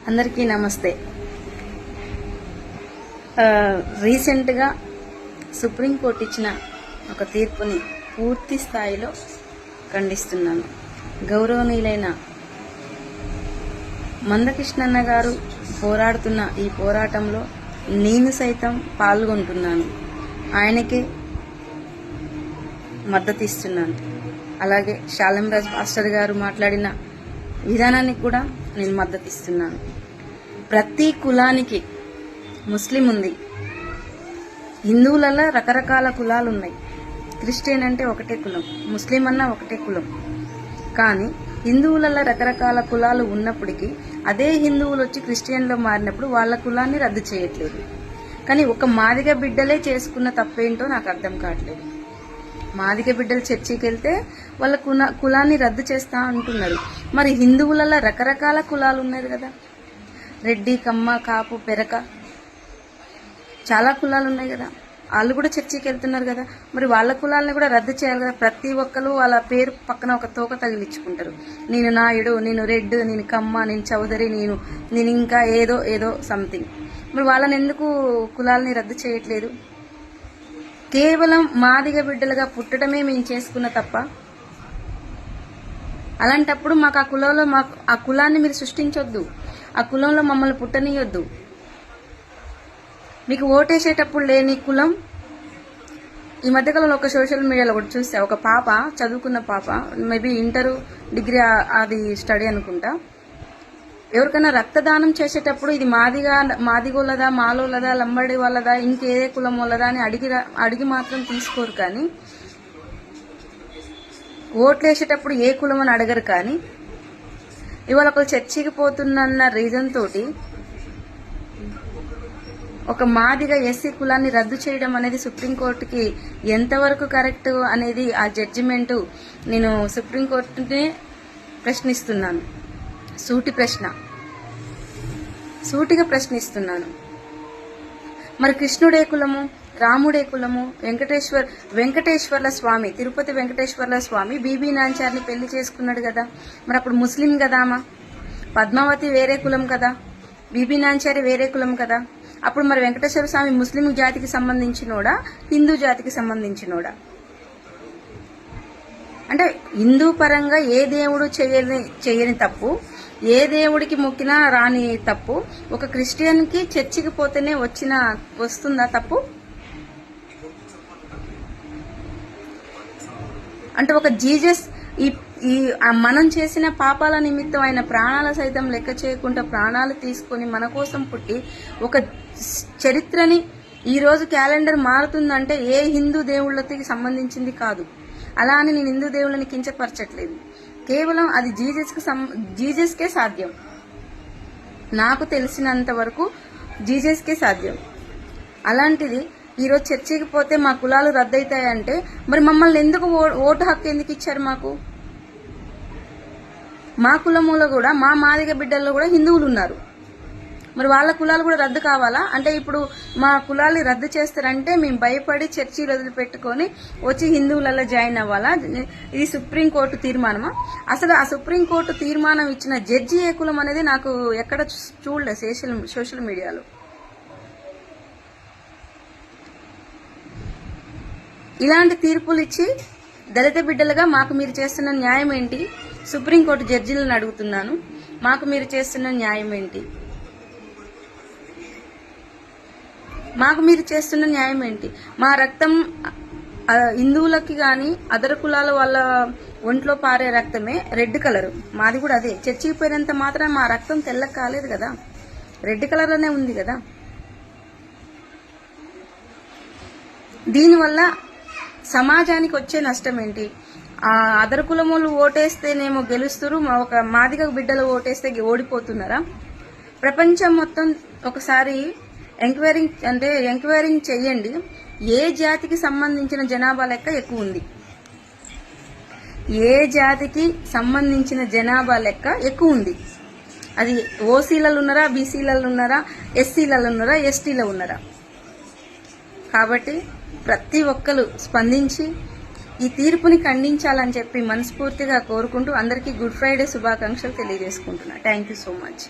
అందరికీ నమస్తే. రీసెంట్గా సుప్రీంకోర్టు ఇచ్చిన ఒక తీర్పుని పూర్తి స్థాయిలో ఖండిస్తున్నాను. గౌరవనీయులైన మందకృష్ణన్న గారు పోరాడుతున్న ఈ పోరాటంలో నేను సైతం పాల్గొంటున్నాను. ఆయనకే మద్దతు ఇస్తున్నాను. అలాగే శాలంరాజ్ మాస్టర్ గారు మాట్లాడిన విధానానికి కూడా నేను మద్దతు ఇస్తున్నాను. ప్రతి కులానికి ముస్లిం ఉంది, హిందువులలో రకరకాల కులాలు ఉన్నాయి. క్రిస్టియన్ అంటే ఒకటే కులం, ముస్లిం అన్న ఒకటే కులం. కానీ హిందువులలో రకరకాల కులాలు ఉన్నప్పటికీ అదే హిందువులు వచ్చి క్రిస్టియన్లో మారినప్పుడు వాళ్ళ కులాన్ని రద్దు చేయట్లేదు. కానీ ఒక మాదిగ బిడ్డలే చేసుకున్న తప్పేంటో నాకు అర్థం కావట్లేదు. మాదిగ బిడ్డలు చర్చికి వెళ్తే వాళ్ళ కులాన్ని రద్దు చేస్తా అంటున్నారు. మరి హిందువులలో రకరకాల కులాలు ఉన్నాయి కదా, రెడ్డి, కమ్మ, కాపు, పెరక, చాలా కులాలు ఉన్నాయి కదా. వాళ్ళు కూడా చర్చికి వెళ్తున్నారు కదా. మరి వాళ్ళ కులాలని కూడా రద్దు చేయాలి కదా. ప్రతి ఒక్కరు వాళ్ళ పేరు పక్కన ఒక తోక తగిలించుకుంటారు. నేను నాయుడు, నేను రెడ్, నేను కమ్మ, నేను చౌదరి, నేను ఇంకా ఏదో ఏదో సంథింగ్. మరి వాళ్ళని ఎందుకు కులాలని రద్దు చేయట్లేదు? కేవలం మాదిగ బిడ్డలుగా పుట్టడమే మేము చేసుకున్న తప్ప. అలాంటప్పుడు మాకు ఆ కులంలో ఆ కులాన్ని మీరు సృష్టించొద్దు, ఆ కులంలో మమ్మల్ని పుట్టనీయొద్దు. మీకు ఓటేసేటప్పుడు లేని కులం. ఈ మధ్యకాలంలో ఒక సోషల్ మీడియాలో కూడా చూస్తే ఒక పాప, చదువుకున్న పాప, మేబీ ఇంటర్ డిగ్రీ అది స్టడీ అనుకుంటా, ఎవరికైనా రక్తదానం చేసేటప్పుడు ఇది మాదిగోళ్ళదా, మాలోళ్ళదా, లంబడి వాళ్ళదా, ఇంకేదే కులం వాళ్ళదా అని అడిగి మాత్రం తీసుకోరు. కానీ ఓట్లు వేసేటప్పుడు ఏ కులం అని అడగరు. కానీ ఇవాళ ఒక చర్చికి పోతున్న రీజన్ తోటి ఒక మాదిగ ఎస్సీ కులాన్ని రద్దు చేయడం అనేది సుప్రీంకోర్టుకి ఎంతవరకు కరెక్ట్ అనేది ఆ జడ్జిమెంట్ నేను సుప్రీంకోర్టునే ప్రశ్నిస్తున్నాను. సూటిగా ప్రశ్నిస్తున్నాను. మరి కృష్ణుడే కులము, రాముడే కులము, వెంకటేశ్వర్ల స్వామి, తిరుపతి వెంకటేశ్వర్ల స్వామి బీబీ నాంచార్ని పెళ్లి చేసుకున్నాడు కదా. మరి అప్పుడు ముస్లిం కదామా? పద్మావతి వేరే కులం కదా, బీబీ నాంచారి వేరే కులం కదా. అప్పుడు మరి వెంకటేశ్వర స్వామి ముస్లిం జాతికి సంబంధించినోడా, హిందూ జాతికి సంబంధించినోడా? అంటే హిందూ పరంగా ఏ దేవుడు చేయని తప్పు, ఏ దేవుడికి మొక్కినా రాని తప్పు, ఒక క్రిస్టియన్ కి చర్చికి పోతేనే వస్తుందా తప్పు? అంటే ఒక జీసస్ ఈ మనం చేసిన పాపాల నిమిత్తం ఆయన ప్రాణాల సైతం లెక్క చేయకుండా ప్రాణాలు తీసుకొని మన కోసం పుట్టి ఒక చరిత్రని ఈ రోజు క్యాలెండర్ మారుతుందంటే ఏ హిందూ దేవుళ్ళకి సంబంధించింది కాదు. అలా అని నేను హిందూ దేవుళ్ళని కించపరచట్లేదు. కేవలం అది జీసస్కే సాధ్యం. నాకు తెలిసినంత వరకు జీసస్కే సాధ్యం. అలాంటిది ఈరోజు చర్చికి పోతే మా కులాలు రద్దయితాయంటే మరి మమ్మల్ని ఎందుకు ఓటు హక్కు ఎందుకు ఇచ్చారు? మా కులములో కూడా, మా మాదిగ బిడ్డల్లో కూడా హిందువులు ఉన్నారు. మరి వాళ్ళ కులాలు కూడా రద్దు కావాలా? అంటే ఇప్పుడు మా కులాలు రద్దు చేస్తారంటే మేము భయపడి చర్చీలు వదిలిపెట్టుకొని వచ్చి హిందువులలో జాయిన్ అవ్వాలా? ఇది సుప్రీంకోర్టు తీర్మానమా? అసలు ఆ సుప్రీంకోర్టు తీర్మానం ఇచ్చిన జడ్జి ఏ కులం అనేది నాకు ఎక్కడ చూడలేదు సోషల్ మీడియాలో. ఇలాంటి తీర్పులు ఇచ్చి దళిత బిడ్డలుగా మాకు మీరు చేస్తున్న న్యాయం ఏంటి? సుప్రీంకోర్టు జడ్జీలను అడుగుతున్నాను, మాకు మీరు చేస్తున్న న్యాయం ఏంటి? మాకు మీరు చేస్తున్న న్యాయం ఏంటి? మా రక్తం హిందువులకి కానీ అదర్ కులాల వాళ్ళ ఒంట్లో పారే రక్తమే రెడ్ కలర్, మాది కూడా అదే. చర్చికి పోయినంత మాత్రం మా రక్తం తెల్లకి కాలేదు కదా, రెడ్ కలర్లోనే ఉంది కదా. దీనివల్ల సమాజానికి వచ్చే నష్టం ఏంటి? అదర్ కులములు ఓటేస్తేనేమో గెలుస్తారు, ఒక మాదిగ బిడ్డలు ఓటేస్తే ఓడిపోతున్నారా? ప్రపంచం మొత్తం ఒకసారి ఎంక్వైరింగ్ చెయ్యండి. ఏ జాతికి సంబంధించిన జనాభా లెక్క ఎక్కువ ఉంది? ఏ జాతికి సంబంధించిన జనాభా లెక్క ఎక్కువ ఉంది? అది ఓసీలలో ఉన్నారా, బీసీలలో ఉన్నారా, ఎస్సీలలో ఉన్నారా, ఎస్టీలో ఉన్నారా? కాబట్టి ప్రతి ఒక్కరు స్పందించి ఈ తీర్పుని ఖండించాలని చెప్పి మనస్ఫూర్తిగా కోరుకుంటూ అందరికీ గుడ్ ఫ్రైడే శుభాకాంక్షలు తెలియజేసుకుంటున్నా. Thank you so much.